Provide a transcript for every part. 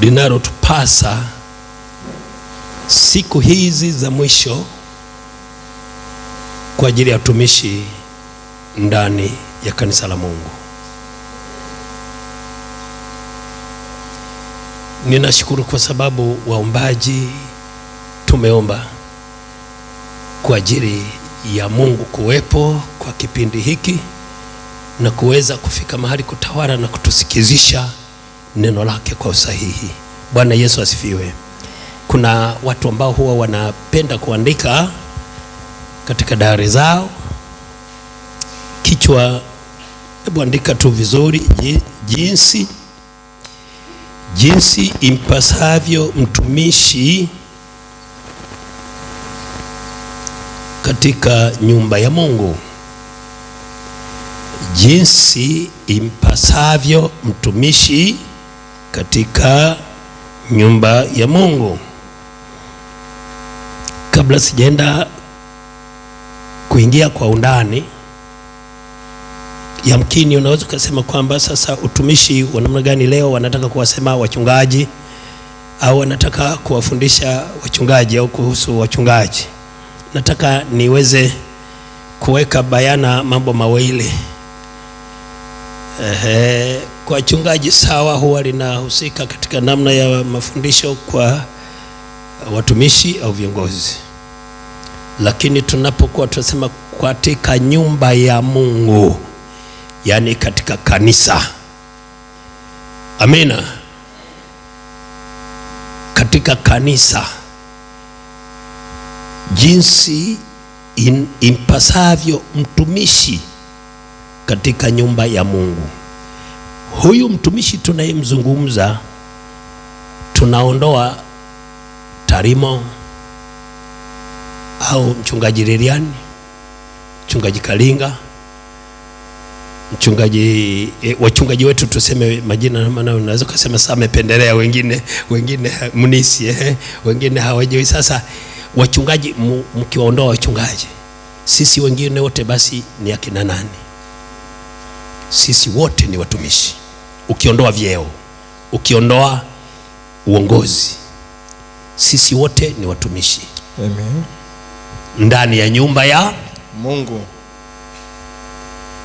linalotupasa siku hizi za mwisho kwa ajili ya utumishi ndani ya kanisa la Mungu. Ninashukuru kwa sababu waombaji tumeomba kwa ajili ya Mungu kuwepo kwa kipindi hiki na kuweza kufika mahali kutawala na kutusikizisha neno lake kwa usahihi. Bwana Yesu asifiwe. Kuna watu ambao huwa wanapenda kuandika katika diary zao, kichwa, hebu andika tu vizuri, jinsi impasavyo mtumishi katika nyumba ya Mungu. Jinsi impasavyo mtumishi katika nyumba ya Mungu. Kabla sijaenda kuingia kwa undani, yamkini unaweza kusema kwamba sasa utumishi wa namna gani leo wanataka kuwasema wachungaji au wanataka kuwafundisha wachungaji au kuhusu wachungaji. Nataka niweze kuweka bayana mambo mawili. Kwa wachungaji sawa, huwa linahusika katika namna ya mafundisho kwa watumishi au viongozi. Lakini tunapokuwa tunasema katika nyumba ya Mungu, yani katika kanisa, amina, katika kanisa, jinsi impasavyo mtumishi katika nyumba ya Mungu. Huyu mtumishi tunayemzungumza, tunaondoa Tarimo au mchungaji Lilian, mchungaji Kalinga, wachungaji wetu tuseme majina, maana unaweza kusema sasa amependelea wengine Munisi, wengine hawajui. Sasa wachungaji mkiwaondoa wachungaji, sisi wengine wote basi ni akina nani? Sisi wote ni watumishi. Ukiondoa vyeo, ukiondoa uongozi, sisi wote ni watumishi. Amen. Ndani ya nyumba ya Mungu,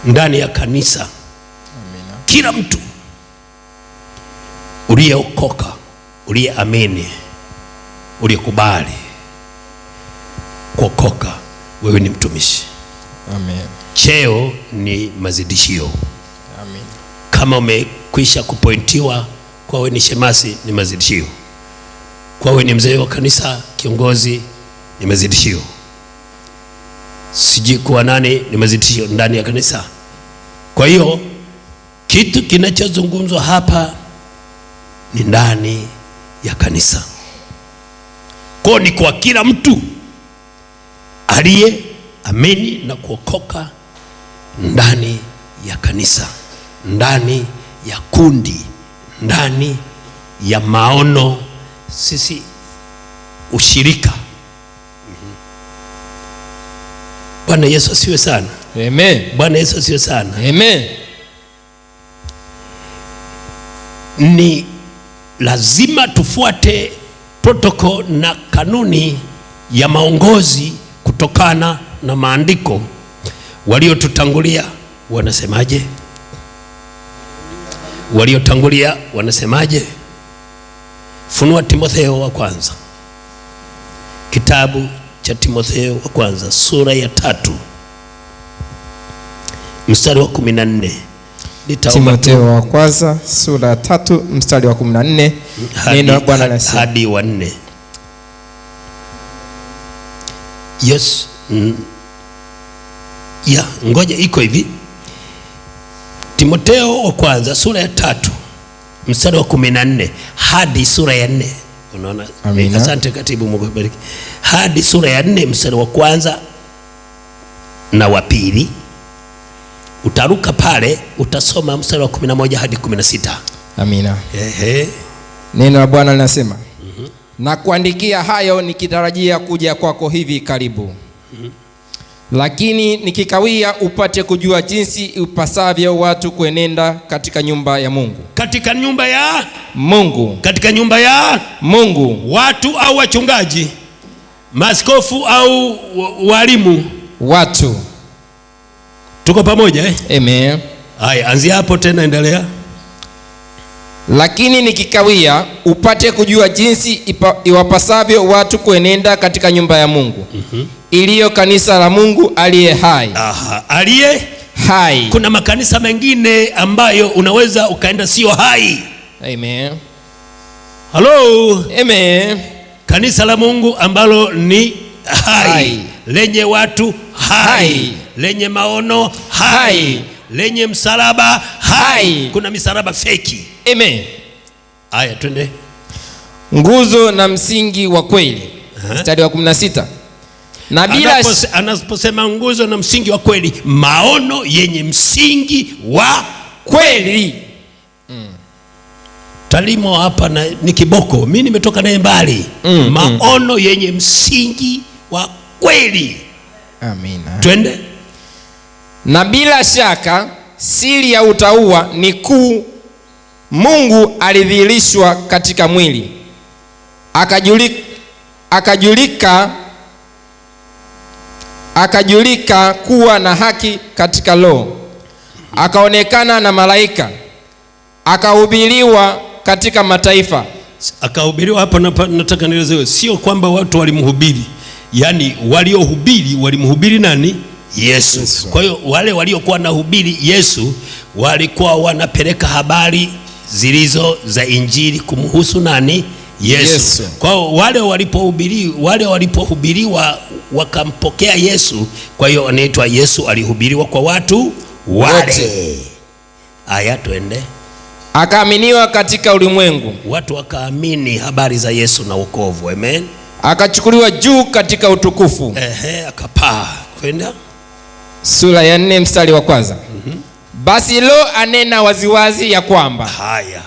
ndani ya kanisa. Amina. Kila mtu uliyeokoka, uliyeamini, uliyekubali kuokoka, wewe ni mtumishi. Amen. Cheo ni mazidishio. Amen. Kama umekwisha kupointiwa kwa wewe ni shemasi, ni mazidishio. Kwa wewe ni mzee wa kanisa, kiongozi, ni mazidishio. Siji kuwa nani, ni mazidishio ndani ya kanisa. Kwa hiyo kitu kinachozungumzwa hapa ni ndani ya kanisa. Kwa ni kwa kila mtu aliye amini na kuokoka ndani ya kanisa, ndani ya kundi, ndani ya maono, sisi ushirika. Bwana Yesu asiwe sana. Amen. Bwana Yesu asiwe sana. Amen. Ni lazima tufuate protocol na kanuni ya maongozi kutokana na maandiko. Waliotutangulia wanasemaje? Waliotangulia wanasemaje? Funua Timotheo wa kwanza, kitabu cha Timotheo wa kwanza sura ya 3 mstari wa 14. Timotheo wa kwanza sura ya 3 mstari wa 14. Neno la Bwana linasema hadi wa 4. Yes. Ya ngoja iko hivi. Timotheo wa kwanza sura ya 3 mstari wa 14 hadi sura ya 4. Unaona? Asante katibu, Mungu akubariki. Hadi sura ya 4 mstari wa kwanza na wa pili. Utaruka pale utasoma mstari wa 11 hadi 16. Amina. Neno la Bwana linasema, na kuandikia hayo nikitarajia kuja kwako hivi karibu. Lakini nikikawia upate kujua jinsi ipasavyo watu kuenenda katika nyumba ya Mungu. Katika nyumba ya Mungu. Katika nyumba ya Mungu. Watu au wachungaji? Maaskofu au walimu? Watu. Tuko pamoja eh? Amen. Haya, anzia hapo tena, endelea. Lakini nikikawia upate kujua jinsi iwapasavyo watu kuenenda katika nyumba ya Mungu, iliyo kanisa la Mungu aliye hai. Aha, aliye hai. Kuna makanisa mengine ambayo unaweza ukaenda sio hai. Amen. Hello. Amen. Kanisa la Mungu ambalo ni hai, lenye watu hai, lenye maono hai, lenye msalaba hai. Kuna misalaba feki. Amen. Haya, twende. Nguzo na msingi wa kweli. Mstari wa 16. Na bila anaposema nguzo na msingi wa kweli, maono yenye msingi wa kweli. Talimo hapa na ni kiboko, mimi nimetoka naye mbali. Maono yenye msingi wa kweli. Amina. Twende. Na bila shaka siri ya utauwa ni kuu. Mungu alidhihirishwa katika mwili, akajulika kuwa na haki katika roho, akaonekana na malaika, akahubiriwa katika mataifa. Akahubiriwa hapa, nataka nielezewe, sio kwamba watu walimhubiri, yani waliohubiri walimhubiri nani? Yesu. Kwa hiyo wale waliokuwa na hubiri Yesu walikuwa wanapeleka habari zilizo za injili kumhusu nani? Yesu. Kwa hiyo wale walipohubiriwa wakampokea Yesu, kwa hiyo anaitwa Yesu alihubiriwa kwa watu wale. Aya, twende. Akaaminiwa katika ulimwengu. Watu wakaamini habari za Yesu na wokovu. Amen. Akachukuliwa juu katika utukufu. Akapaa. Kwenda. Sura ya 4 mstari wa 1. Basi lo anena waziwazi ya kwamba haya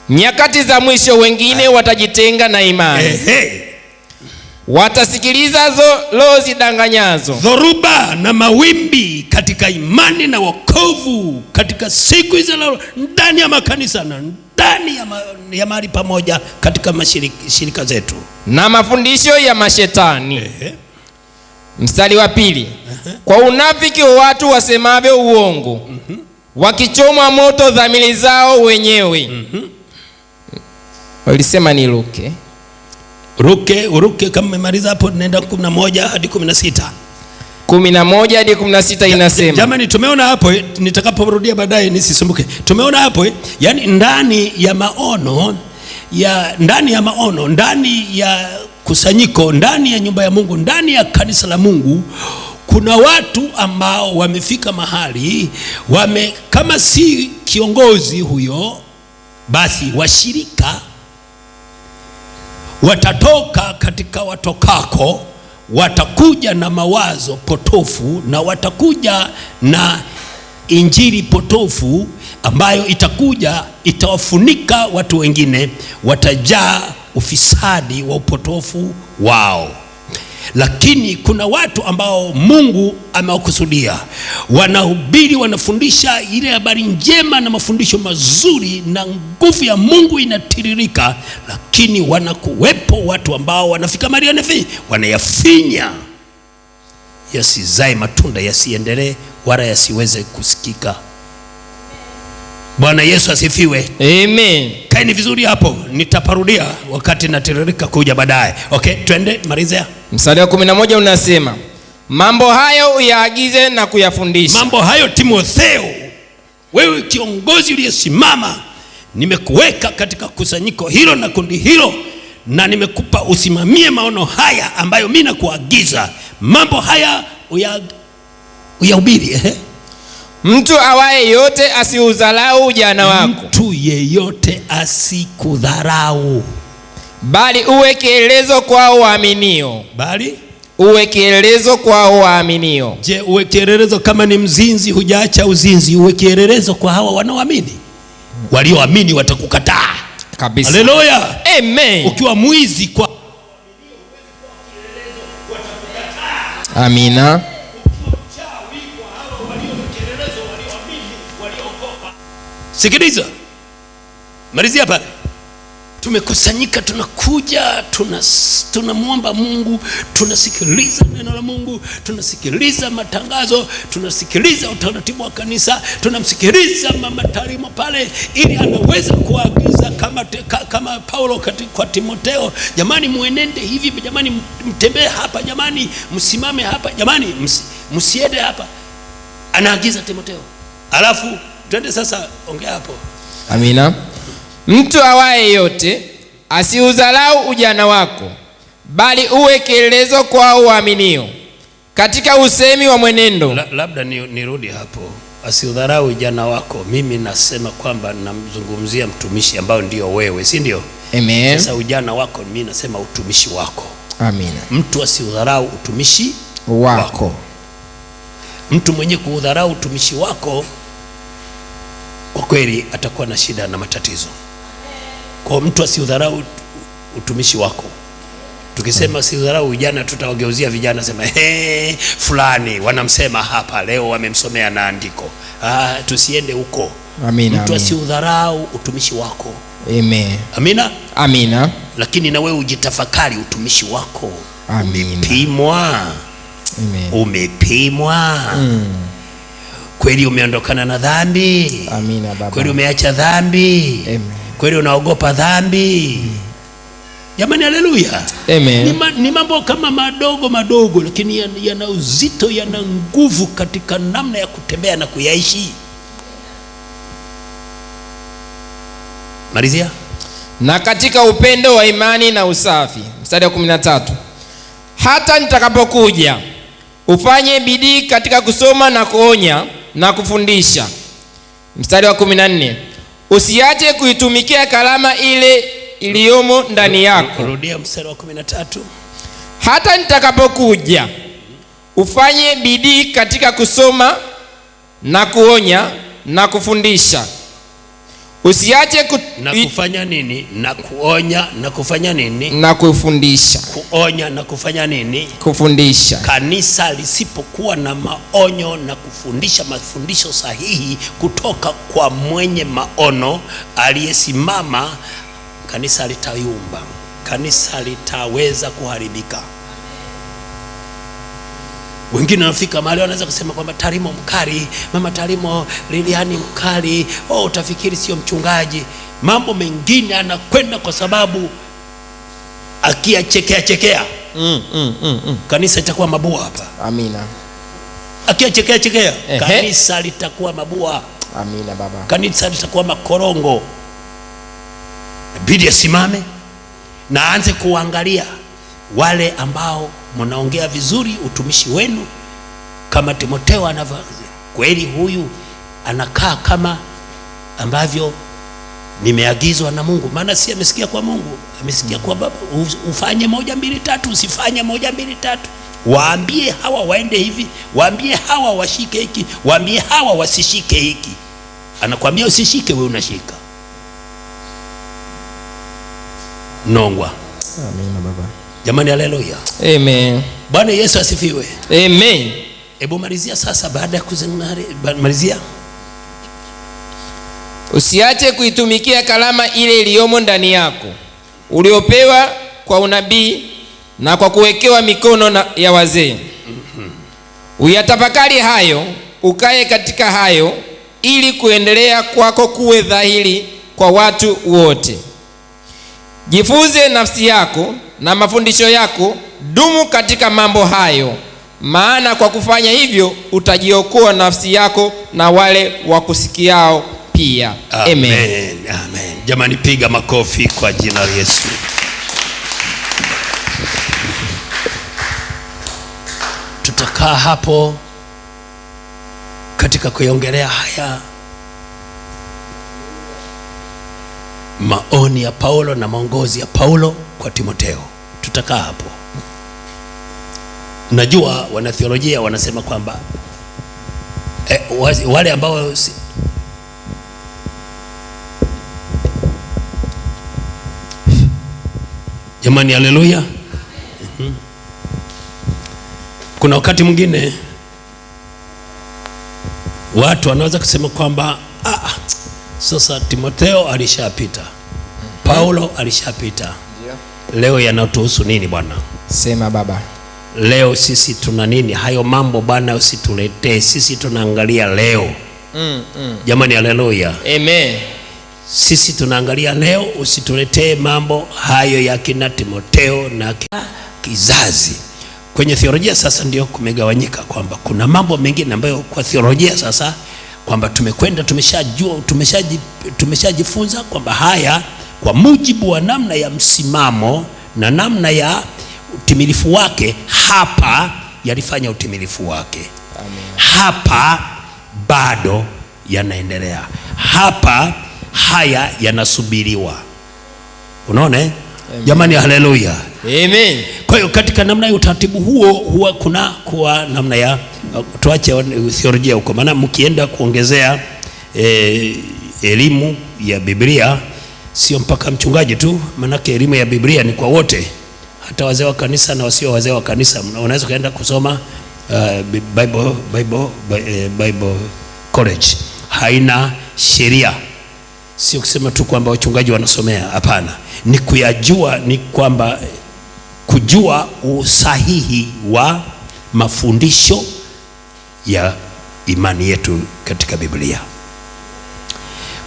nyakati za mwisho wengine watajitenga na imani. Watasikiliza roho zidanganyazo, dhoruba na mawimbi katika imani na wokovu katika siku hizo, ndani ya makanisa na ndani ya mahali pamoja katika mashirika zetu, na mafundisho ya mashetani. Mstari wa 2. Kwa unafiki wa watu wasemavyo uongo, wakichoma moto dhamiri zao wenyewe. Walisema ni Uruke kama umemaliza hapo, nenda 11 hadi 16. 11 hadi 16 inasema. Jamani, tumeona hapo, nitakaporudia baadaye nisisumbuke. Tumeona hapo, yani ndani ya maono, ndani ya kusanyiko, ndani ya nyumba ya Mungu, ndani ya kanisa la Mungu, kuna watu ambao wamefika mahali kama si kiongozi huyo, basi washirika watatoka katika watokako, watakuja na mawazo potofu na watakuja na injili potofu ambayo itawafunika watu wengine, watajaa ufisadi wa upotofu wao. Lakini kuna watu ambao Mungu amewakusudia, wanahubiri, wanafundisha ile habari njema na mafundisho mazuri, na nguvu ya Mungu inatiririka, lakini wanakuwepo watu ambao wanafika mahali wanayafinya yasizae matunda, yasiendelee wala yasiweze kusikika. Bwana Yesu asifiwe. Amen. Kaeni vizuri hapo, nitaparudia wakati natiririka kuja baadaye. Okay, twende malizia. Mstari wa 11 unasema, mambo hayo uyaagize na kuyafundisha. Mambo hayo Timotheo, wewe kiongozi uliyesimama, nimekuweka katika kusanyiko hilo na kundi hilo, na nimekupa usimamie maono haya ambayo mimi nakuagiza. Mambo haya uyahubiri. Mtu awaye yote asiudharau ujana wako. Mtu yeyote asikudharau, bali uwe kielelezo kwao waaminio. Bali uwe kielelezo kwao waaminio. Je, uwe kielelezo kama ni mzinzi hujaacha uzinzi? Uwe kielelezo kwa hawa wanaoamini. Walioamini watakukataa kabisa. Haleluya. Amen. Ukiwa mwizi kwa amina. Sikiliza, malizia pale. Tumekusanyika, tunakuja, tunamwomba Mungu, tunasikiliza neno la Mungu, tunasikiliza matangazo, tunasikiliza utaratibu wa kanisa, tunamsikiliza Mama Tarimo pale, ili anaweza kuagiza kama Paulo kwa Timotheo, jamani muenende hivi, jamani mtembee hapa, jamani msimame hapa, jamani msiende hapa. Anaagiza Timotheo. Alafu twende sasa, ongea hapo. Amina. Mtu awaye yote asiudharau ujana wako, bali uwe kielelezo kwao waaminio katika usemi wa mwenendo. Labda nirudi hapo, asiudharau ujana wako. Mimi nasema kwamba namzungumzia mtumishi ambao ndio wewe, si ndio? Amen. Sasa ujana wako, mimi nasema utumishi wako. Amina. Mtu asiudharau utumishi wako. Mtu mwenye kuudharau utumishi wako, kwa kweli atakuwa na shida na matatizo. Kwa mtu asiudharau utumishi wako. Tukisema asiudharau ujana, tutawageuzia vijana, sema fulani wanamsema hapa leo, wamemsomea na andiko. Tusiende huko. Amina. Mtu asiudharau utumishi wako. Amen. Amina. Amina. Lakini na wewe ujitafakari utumishi wako. Amina. Umepimwa. Amen. Umepimwa. Kweli umeondokana na dhambi? Amina baba. Kweli umeacha dhambi? Amen. Kweli unaogopa dhambi? Jamani, haleluya. Amen. Ni mambo kama madogo, lakini yana uzito, yana nguvu katika namna ya kutembea na kuyaishi. Malizia. Na katika upendo wa imani na usafi. Mstari wa 13. Hata nitakapokuja ufanye bidii katika kusoma na kuonya na kufundisha. Mstari wa 14. Usiache kuitumikia kalama ile iliyomo ndani yako. Rudia mstari wa 13. Hata nitakapokuja ufanye bidii katika kusoma na kuonya na kufundisha. Usiache na kufanya nini? Na kuonya na kufanya nini? Na kufundisha. Kuonya na kufanya nini? Kufundisha. Kanisa lisipokuwa na maonyo na kufundisha mafundisho sahihi kutoka kwa mwenye maono aliyesimama, kanisa litayumba, kanisa litaweza kuharibika. Wengine wanafika mahali wanaweza kusema kwamba Tarimo mkali, Mama Tarimo Liliani mkali, utafikiri sio mchungaji. Mambo mengine anakwenda kwa sababu akiachekea kanisa litakuwa mabua hapa. Amina. Akiachekea kanisa litakuwa mabua. Amina baba. Kanisa litakuwa makorongo. Bidi asimame na aanze kuangalia wale ambao mnaongea vizuri utumishi wenu, kama Timotheo anavyo. Kweli huyu anakaa kama ambavyo nimeagizwa na Mungu, maana si amesikia kwa Mungu, amesikia kwa Baba. Ufanye 1 2 3, usifanye 1 2 3. Waambie hawa waende hivi, waambie hawa washike hiki, waambie hawa wasishike hiki. Anakuambia usishike, wewe unashika. Nongwa. Amina baba. Jamani, haleluya. Amen. Bwana Yesu asifiwe. Amen. Hebu malizia sasa, baada ya kuzungumza malizia. Usiache kuitumikia kalama ile iliyomo ndani yako, uliopewa kwa unabii na kwa kuwekewa mikono ya wazee. Uyatafakari hayo, ukae katika hayo, ili kuendelea kwako kuwe dhahiri kwa watu wote. Jifunze nafsi yako na mafundisho yako, dumu katika mambo hayo, maana kwa kufanya hivyo utajiokoa nafsi yako na wale wakusikiao pia. Amen. Amen. Jamani, piga makofi kwa jina la Yesu. Tutakaa hapo katika kuiongelea haya maoni ya Paulo na maongozi ya Paulo kwa Timotheo. Tutakaa hapo. Najua wanatheolojia wanasema kwamba wale ambao jamani, haleluya. Kuna wakati mwingine watu wanaweza kusema kwamba Sasa Timotheo alishapita, Paulo alishapita. Leo yanatuhusu nini bwana? Sema baba. Leo sisi tuna nini? Hayo mambo bwana usituletee. Sisi tunaangalia leo. Jamani, haleluya. Amen. Sisi tunaangalia leo, usituletee mambo hayo ya kina Timotheo na kizazi. Kwenye theolojia sasa ndio kumegawanyika kwamba kuna mambo mengine ambayo kwa theolojia sasa kwamba tumekwenda tumeshajua, tumeshajifunza kwamba haya kwa mujibu wa namna ya msimamo na namna ya utimilifu wake hapa yalifanya utimilifu wake. Amen. Hapa bado yanaendelea, hapa haya yanasubiriwa. Unaona? Jamani, haleluya. Amen. Kwa hiyo katika namna ya utaratibu huo huwa kuna kwa namna ya tuache theolojia huko, maana mkienda kuongezea elimu ya Biblia sio mpaka mchungaji tu, manake elimu ya Biblia ni kwa wote, hata wazee wa kanisa na wasio wazee wa kanisa. Unaweza kaenda kusoma Bible college, haina sheria. Sio kusema tu kwamba wachungaji wanasomea, hapana. Ni kuyajua, ni kwamba kujua usahihi wa mafundisho ya imani yetu katika Biblia.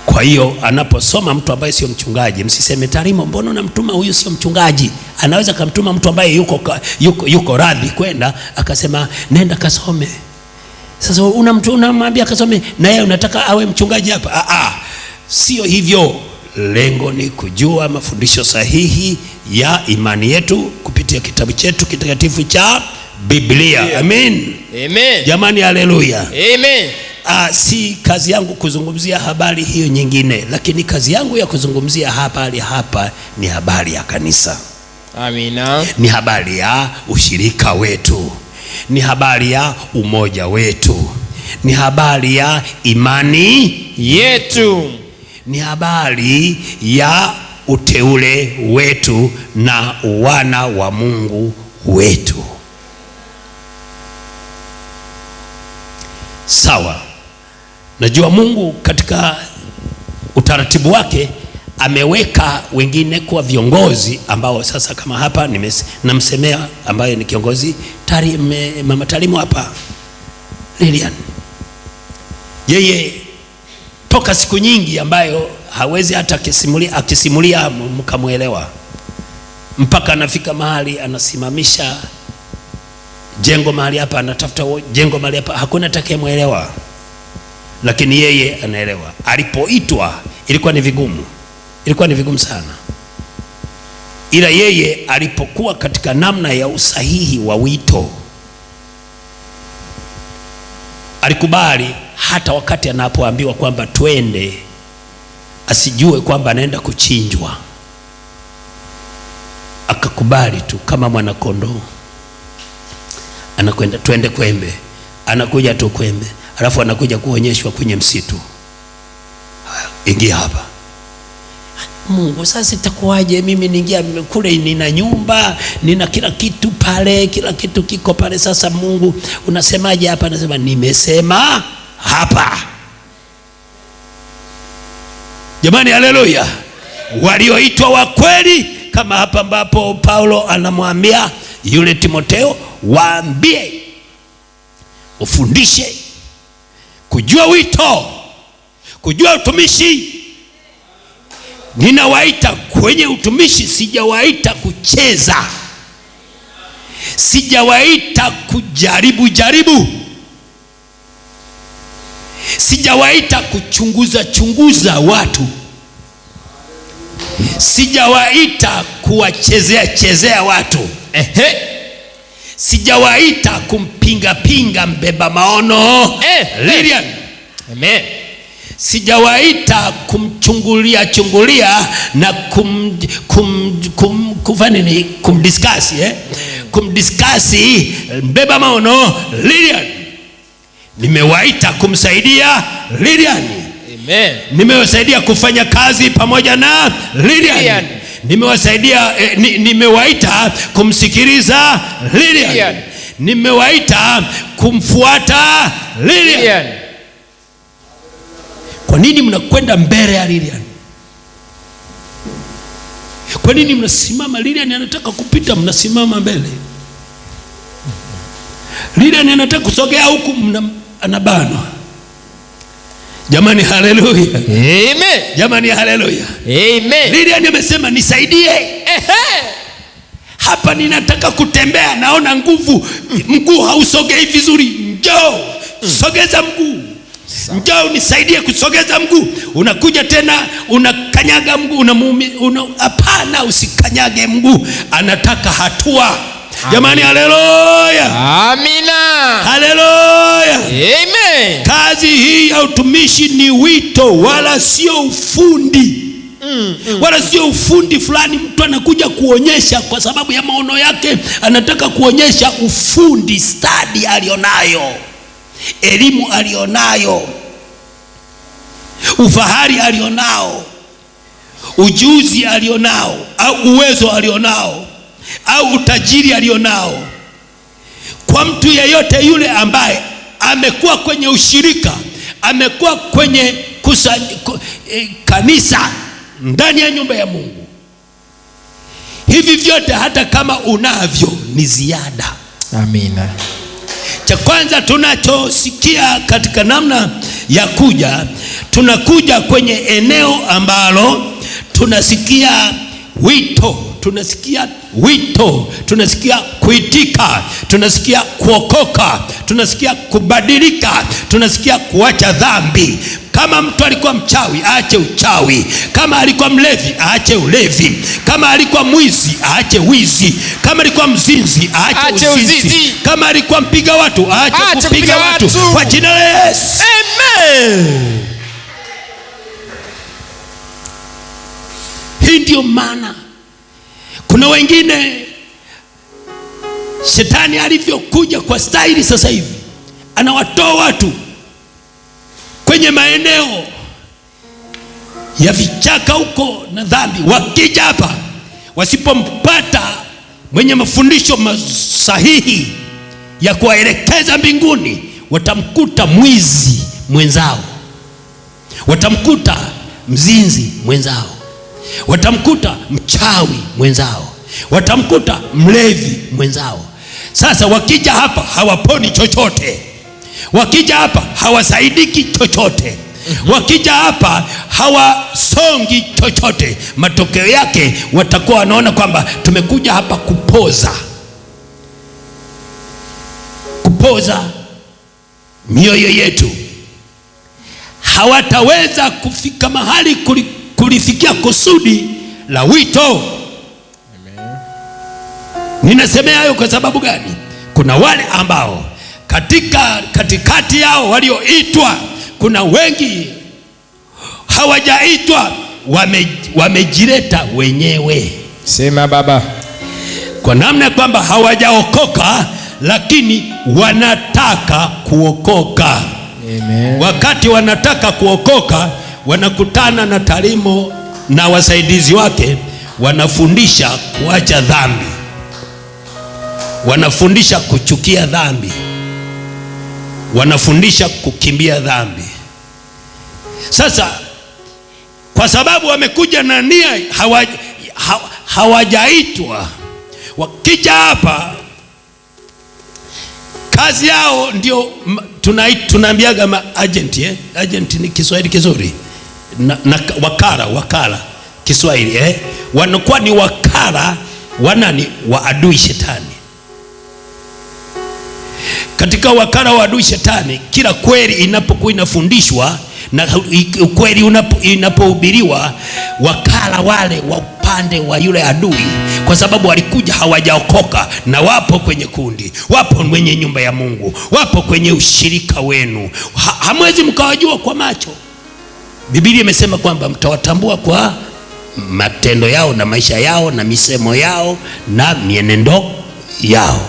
Kwa hiyo anaposoma mtu ambaye sio mchungaji, msiseme Tarimo, mbona unamtuma huyu sio mchungaji? Anaweza kumtuma mtu ambaye yuko radhi kwenda akasema nenda kasome. Sasa unamwambia kasome na yeye unataka awe mchungaji hapa? Sio hivyo. Lengo ni kujua mafundisho sahihi ya imani yetu kupitia kitabu chetu kitakatifu cha Biblia. Amen. Amen. Jamani, haleluya. Amen. Si kazi yangu kuzungumzia habari hiyo nyingine, lakini kazi yangu ya kuzungumzia habari hapa ni habari ya kanisa. Amina. Ni habari ya ushirika wetu, ni habari ya umoja wetu, ni habari ya imani yetu, ni habari ya uteule wetu na wana wa Mungu wetu. Sawa. Najua Mungu katika utaratibu wake ameweka wengine kuwa viongozi ambao sasa kama hapa namsemea ambaye ni kiongozi Mama Tarimo hapa, Lilian. Yeye toka siku nyingi ambayo hawezi hata akisimulia mkamuelewa, mpaka anafika mahali anasimamisha jengo mahali hapa, anatafuta jengo mahali hapa, hakuna atakayemuelewa, lakini yeye anaelewa. Alipoitwa ilikuwa ni vigumu sana, ila yeye alipokuwa katika namna ya usahihi wa wito alikubali. Hata wakati anapoambiwa kwamba twende, asijue kwamba anaenda kuchinjwa, akakubali tu kama mwana kondoo. Anakwenda, twende Kwembe, anakuja tu Kwembe, alafu anakuja kuonyeshwa kwenye msitu, ingia hapa. Mungu, sasa itakuwaje? Mimi niingia kule, nina nyumba, nina kila kitu pale, kila kitu kiko pale. Sasa Mungu unasemaje hapa? Anasema nimesema hapa. Jamani, haleluya. Walioitwa wa kweli, kama hapa ambapo Paulo anamwambia yule Timotheo, waambie, ufundishe kujua wito, kujua utumishi. Ninawaita kwenye utumishi, sijawaita kucheza, sijawaita kujaribu, sijawaita kuchunguza watu, sijawaita kuwachezea watu, sijawaita kumpinga mbeba maono Lilian. Amen. Sijawaita kumchungulia na kumdiskasi mbeba maono Lilian. Nimewaita kumsaidia Lilian. Amen. Nimewasaidia kufanya kazi pamoja na Lilian. Nimewaita kumsikiliza Lilian. Nimewaita kumfuata Lilian. Kwa nini mnakwenda mbele ya Lilian? Kwa nini mnasimama? Lilian anataka kupita, mnasimama mbele. Lilian anataka kusogea huku, anabanwa. Jamani, haleluya. Amen. Jamani, haleluya. Amen. Lilian amesema nisaidie. Hapa ninataka kutembea, naona nguvu, mguu hausogei vizuri. Njoo, sogeza mguu. Njoo nisaidie kusogeza mguu. Unakuja tena unakanyaga mguu, hapana, usikanyage mguu. Anataka hatua. Jamani, haleluya. Amina. Haleluya. Amen. Kazi hii ya utumishi ni wito, wala sio ufundi. Wala sio ufundi fulani mtu anakuja kuonyesha kwa sababu ya maono yake. Anataka kuonyesha ufundi, stadi alionayo, elimu alionayo, ufahari alionao, ujuzi alionao, au uwezo alionao, au utajiri alionao. Kwa mtu yeyote yule ambaye amekuwa kwenye ushirika, amekuwa kwenye kanisa, ndani ya nyumba ya Mungu, hivi vyote hata kama unavyo ni ziada. Amina. Cha kwanza tunachosikia katika namna ya kuja, tunakuja kwenye eneo ambalo tunasikia wito, tunasikia kuitika, tunasikia kuokoka, tunasikia kubadilika, tunasikia kuacha dhambi. Kama mtu alikuwa mchawi, aache uchawi. Kama alikuwa mlevi, aache ulevi. Kama alikuwa mwizi, aache wizi. Kama alikuwa mzinzi, aache uzinzi. Kama alikuwa mpiga watu, aache kupiga watu. Kwa jina la Yesu. Amen. Hii ndio maana kuna wengine shetani alivyokuja kwa staili sasa hivi, anawatoa watu kwenye maeneo ya vichaka huko na dhambi. Wakija hapa, wasipompata mwenye mafundisho sahihi ya kuwaelekeza mbinguni, watamkuta mwizi mwenzao, watamkuta mzinzi mwenzao, watamkuta mchawi mwenzao, watamkuta mlevi mwenzao. Sasa wakija hapa hawaponi chochote. Wakija hapa hawasaidiki chochote. Wakija hapa hawasongi chochote. Matokeo yake watakuwa wanaona kwamba tumekuja hapa kupoza mioyo yetu. Hawataweza kufika mahali kulifikia kusudi la wito. Ninasemea hayo kwa sababu gani? Kuna wale ambao katikati yao walioitwa, kuna wengi hawajaitwa, wamejileta wenyewe. Sema baba. Kwa namna kwamba hawajaokoka, lakini wanataka kuokoka. Amen. Wakati wanataka kuokoka, wanakutana na Tarimo na wasaidizi wake, wanafundisha kuacha dhambi, wanafundisha kuchukia dhambi, wanafundisha kukimbia dhambi. Sasa kwa sababu wamekuja na nia, hawajaitwa, wakija hapa kazi yao ndio tunaambiaga agent. Agent ni Kiswahili kizuri, na wakala Kiswahili, wanakuwa ni wakala wanani wa adui shetani. Katika wakala wa adui shetani, kila kweli inapokuwa inafundishwa na kweli inapohubiriwa, wakala wale wa upande wa yule adui, kwa sababu walikuja hawajaokoka, na wapo kwenye kundi, wapo kwenye nyumba ya Mungu, wapo kwenye ushirika wenu, hamwezi mkawajua kwa macho. Biblia imesema kwamba mtawatambua kwa matendo yao na maisha yao na misemo yao na mienendo yao.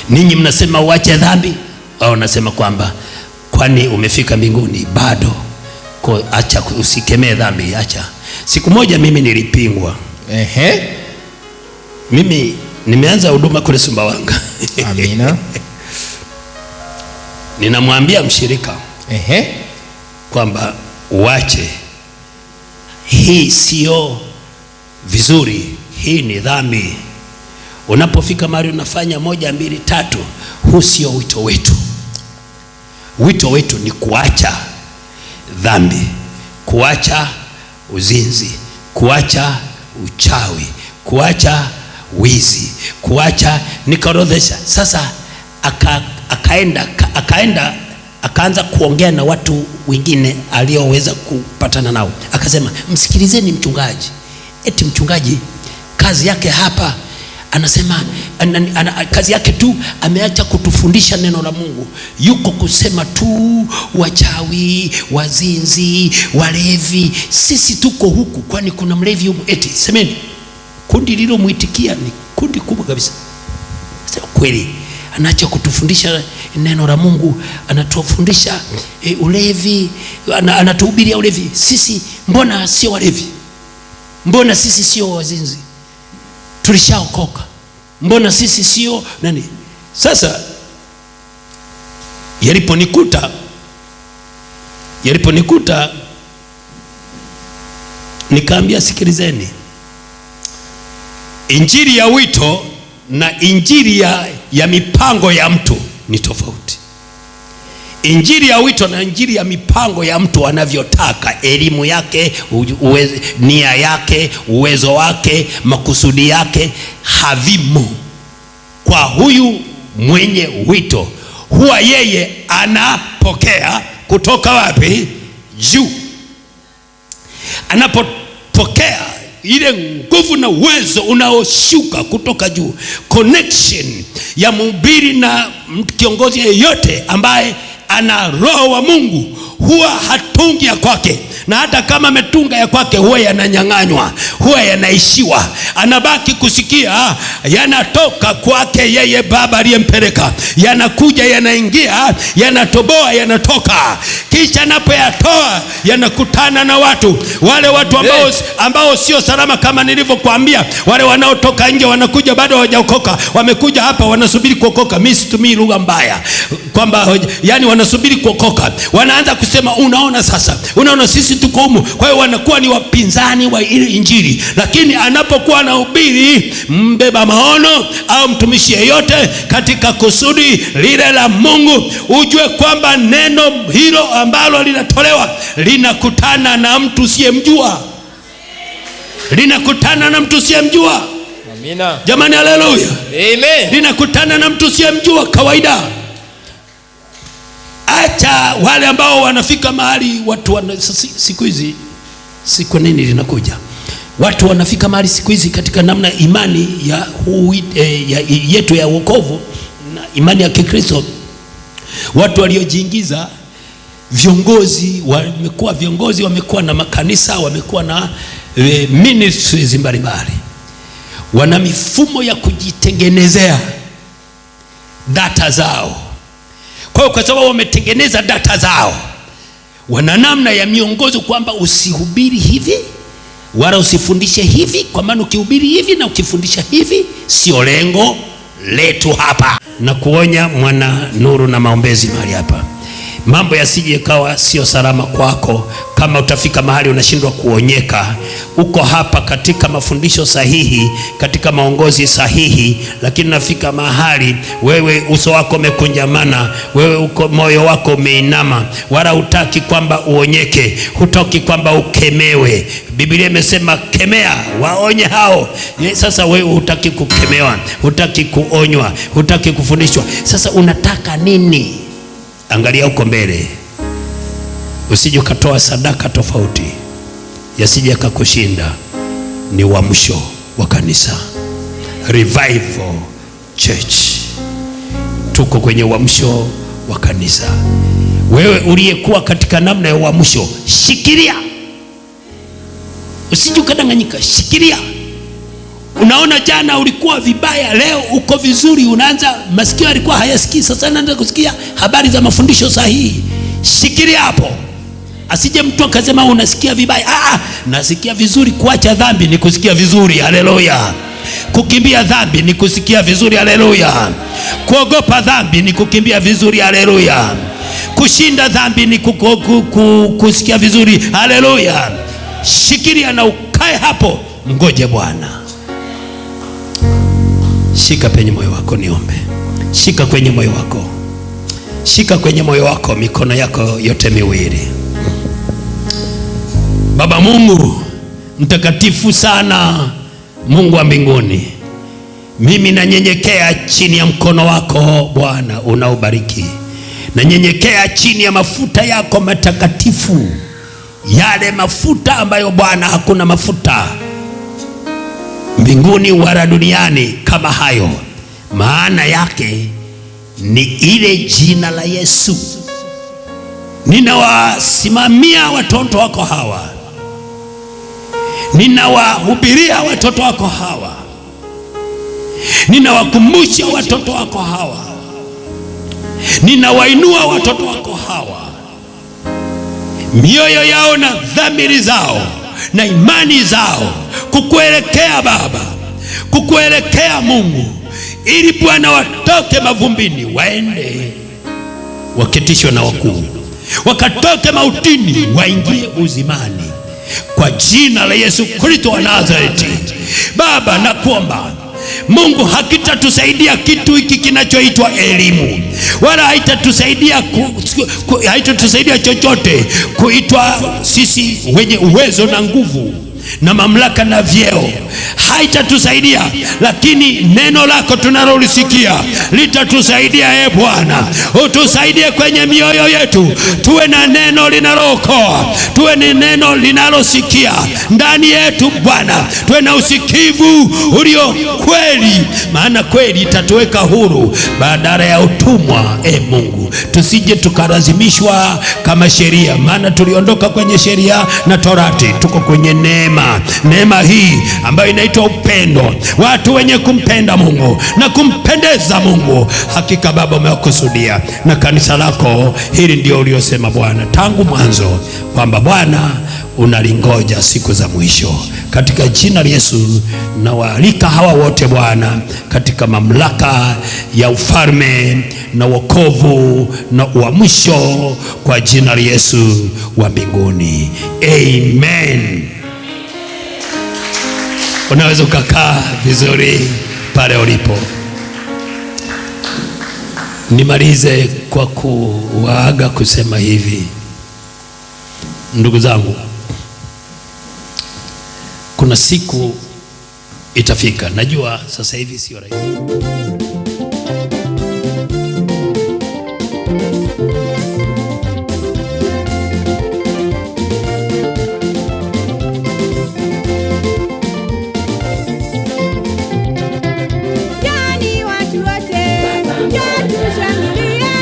Ninyi mnasema uache dhambi, wao nasema kwamba kwani umefika mbinguni? Bado. Kwa acha, usikemee dhambi, acha. Siku moja mimi nilipingwa. Mimi nimeanza huduma kule Sumbawanga. Amina. Ninamwambia mshirika, kwamba uache, hii sio vizuri, hii ni dhambi. Unapofika mahali unafanya 1, 2, 3, huu sio wito wetu. Wito wetu ni kuacha dhambi, kuacha uzinzi, kuacha uchawi, kuacha wizi, kuacha. Nikaorodhesha. Sasa akaanza kuongea na watu wengine alioweza kupatana nao. Akasema, msikilizeni mchungaji. Eti mchungaji kazi yake hapa, anasema kazi yake tu ameacha kutufundisha neno la Mungu, yuko kusema tu wachawi, wazinzi, walevi. Sisi tuko huku, kwani kuna mlevi huku? Eti semeni. Kundi lililomuitikia ni kundi kubwa kabisa. Sasa kweli anaacha kutufundisha neno la Mungu, anatufundisha ulevi, anatuhubiria ulevi. Sisi mbona sio walevi? Mbona sisi sio wazinzi? Tulishaokoka. Mbona sisi sio nani? Sasa yaliponikuta nikaambia, sikilizeni, injili ya wito na injili ya mipango ya mtu ni tofauti. Injili ya wito na injili ya mipango ya mtu anavyotaka, elimu yake, nia yake, uwezo wake, makusudi yake havimo kwa huyu mwenye wito. Huwa yeye anapokea kutoka wapi? Juu. Anapopokea ile nguvu na uwezo unaoshuka kutoka juu, connection ya mhubiri na kiongozi yeyote ambaye ana roho wa Mungu, huwa hatungi ya kwake, na hata kama ametunga ya kwake huwa yananyang'anywa, huwa yanaishiwa. Anabaki kusikia yanatoka kwake yeye Baba aliyempeleka, yanakuja, yanaingia, yanatoboa, yanatoka. Kisha anapoyatoa yanakutana na watu, wale watu ambao sio salama. Kama nilivyokuambia, wale wanaotoka nje wanakuja bado hawajaokoka, wamekuja hapa wanasubiri kuokoka. Mimi situmii lugha mbaya kwamba yani wanasubiri kuokoka. Wanaanza kusema, unaona sasa, unaona sisi tuko humu. Kwa hiyo wanakuwa ni wapinzani wa ile injili. Lakini anapokuwa anahubiri mbeba maono au mtumishi yeyote katika kusudi lile la Mungu, ujue kwamba neno hilo ambalo linatolewa linakutana na mtu usiyemjua. Linakutana na mtu usiyemjua. Amina. Jamani, haleluya. Amen. Linakutana na mtu usiyemjua kawaida. Acha wale ambao wanafika mahali watu siku hizi, siku nini linakuja, watu wanafika mahali siku hizi katika namna imani yetu ya wokovu na imani ya Kikristo, watu waliojiingiza viongozi, wamekuwa na makanisa, wamekuwa na ministries mbalimbali, wana mifumo ya kujitengenezea data zao. Kwa sababu wametengeneza data zao, wana namna ya miongozo kwamba usihubiri hivi wala usifundishe hivi, kwa maana ukihubiri hivi na ukifundisha hivi sio lengo letu hapa. Na kuonya mwana nuru na maombezi mahali hapa, mambo yasije kawa sio salama kwako. Kama utafika mahali unashindwa kuonyeka, uko hapa katika mafundisho sahihi, katika maongozi sahihi, lakini nafika mahali wewe uso wako umekunjamana, wewe uko moyo wako umeinama, wala hutaki kwamba uonyeke, hutaki kwamba ukemewe. Biblia imesema kemea, waonye hao. Sasa wewe hutaki kukemewa, hutaki kuonywa, hutaki kufundishwa. Sasa unataka nini? Angalia uko mbele, usije ukatoa sadaka tofauti, yasije kakushinda. Ni uamsho wa kanisa, Revival Church. Tuko kwenye uamsho wa kanisa. Wewe uliyekuwa katika namna ya uamsho, shikilia, usije ukadanganyika, shikilia. Unaona, jana ulikuwa vibaya, leo uko vizuri. Unaanza, masikio alikuwa hayasikii, sasa anaanza kusikia habari za mafundisho sahihi. Shikilia hapo, asije mtu akasema unasikia vibaya. Nasikia vizuri. Kuacha dhambi ni kusikia vizuri, haleluya. Kukimbia dhambi ni kusikia vizuri, haleluya. Kuogopa dhambi ni kukimbia vizuri, haleluya. Kushinda dhambi ni kusikia vizuri. Haleluya. Shikilia na ukae hapo, mgoje Bwana. Shika penye moyo wako, niombe. Shika kwenye moyo wako, shika kwenye moyo wako, mikono yako yote miwili. Baba Mungu mtakatifu sana, Mungu wa mbinguni, mimi nanyenyekea chini ya mkono wako Bwana unaobariki. Nanyenyekea chini ya mafuta yako matakatifu, yale mafuta ambayo Bwana hakuna mafuta mbinguni wala duniani kama hayo. Maana yake ni ile jina la Yesu. Ninawasimamia watoto wako hawa, ninawahubiria watoto wako hawa, ninawakumbusha watoto wako hawa, ninawainua watoto wako hawa, mioyo yao na dhamiri zao na imani zao kukuelekea Baba, kukuelekea Mungu, ili Bwana watoke mavumbini, waende waketishwe na wakuu, wakatoke mautini waingie uzimani, kwa jina la Yesu Kristo wa Nazareti. Baba, nakuomba Mungu, hakitatusaidia kitu hiki kinachoitwa elimu, wala haitatusaidia chochote kuitwa sisi wenye uwezo na nguvu na mamlaka na vyeo, haitatusaidia. Lakini neno lako tunalolisikia litatusaidia. Bwana, utusaidie kwenye mioyo yetu, tuwe na neno linalookoa, tuwe na neno linalosikia ndani yetu Bwana, tuwe na usikivu ulio kweli, maana kweli itatuweka huru badala ya utumwa. Mungu, tusije tukalazimishwa kama sheria, maana tuliondoka kwenye sheria na torati, tuko kwenye neema. Neema hii ambayo inaitwa upendo, watu wenye kumpenda Mungu na kumpendeza Mungu. Hakika Baba umewakusudia na kanisa lako hili ndio uliosema Bwana tangu mwanzo kwamba Bwana unalingoja siku za mwisho. Katika jina la Yesu na waalika hawa wote Bwana katika mamlaka ya ufalme na wokovu na uamsho, kwa jina la Yesu wa mbinguni, amen. Unaweza ukakaa vizuri pale ulipo. Nimalize kwa kuwaaga kusema hivi, ndugu zangu, kuna siku itafika. Najua sasa hivi sio rahisi. Tushangilie,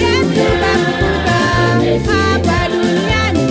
Yesu kafufuka hapa duniani.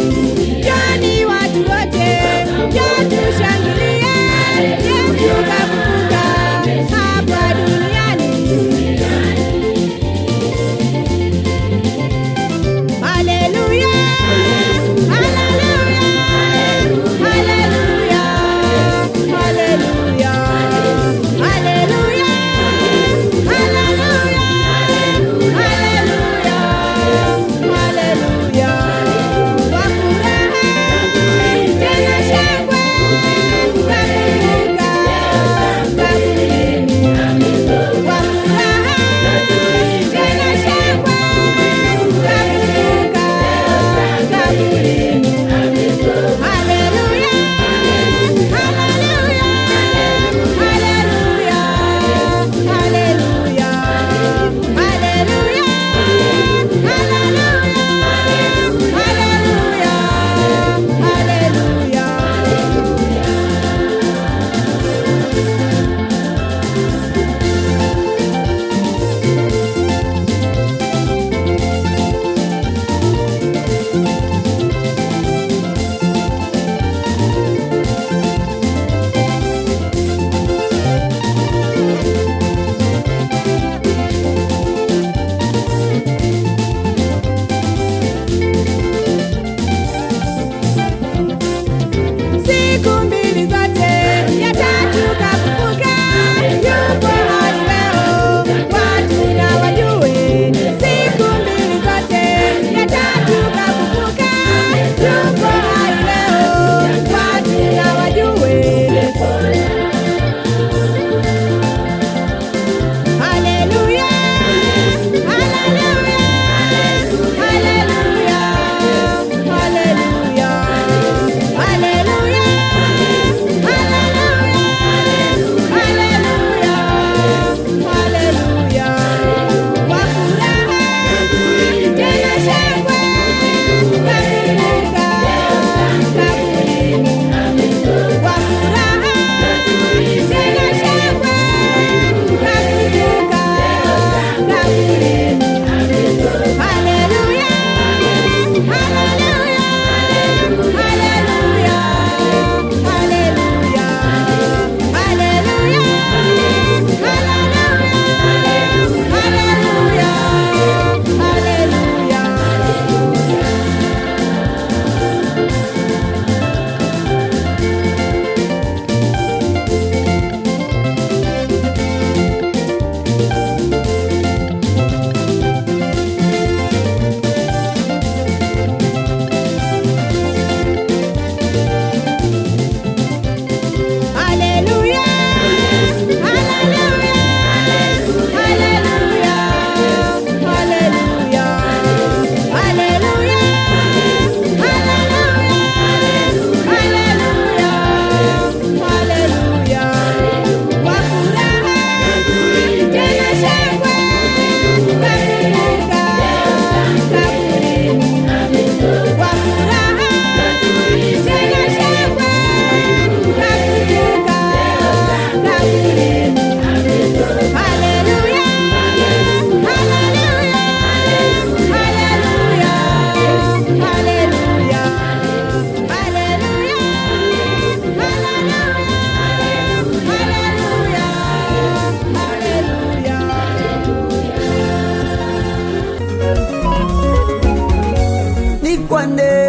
bonde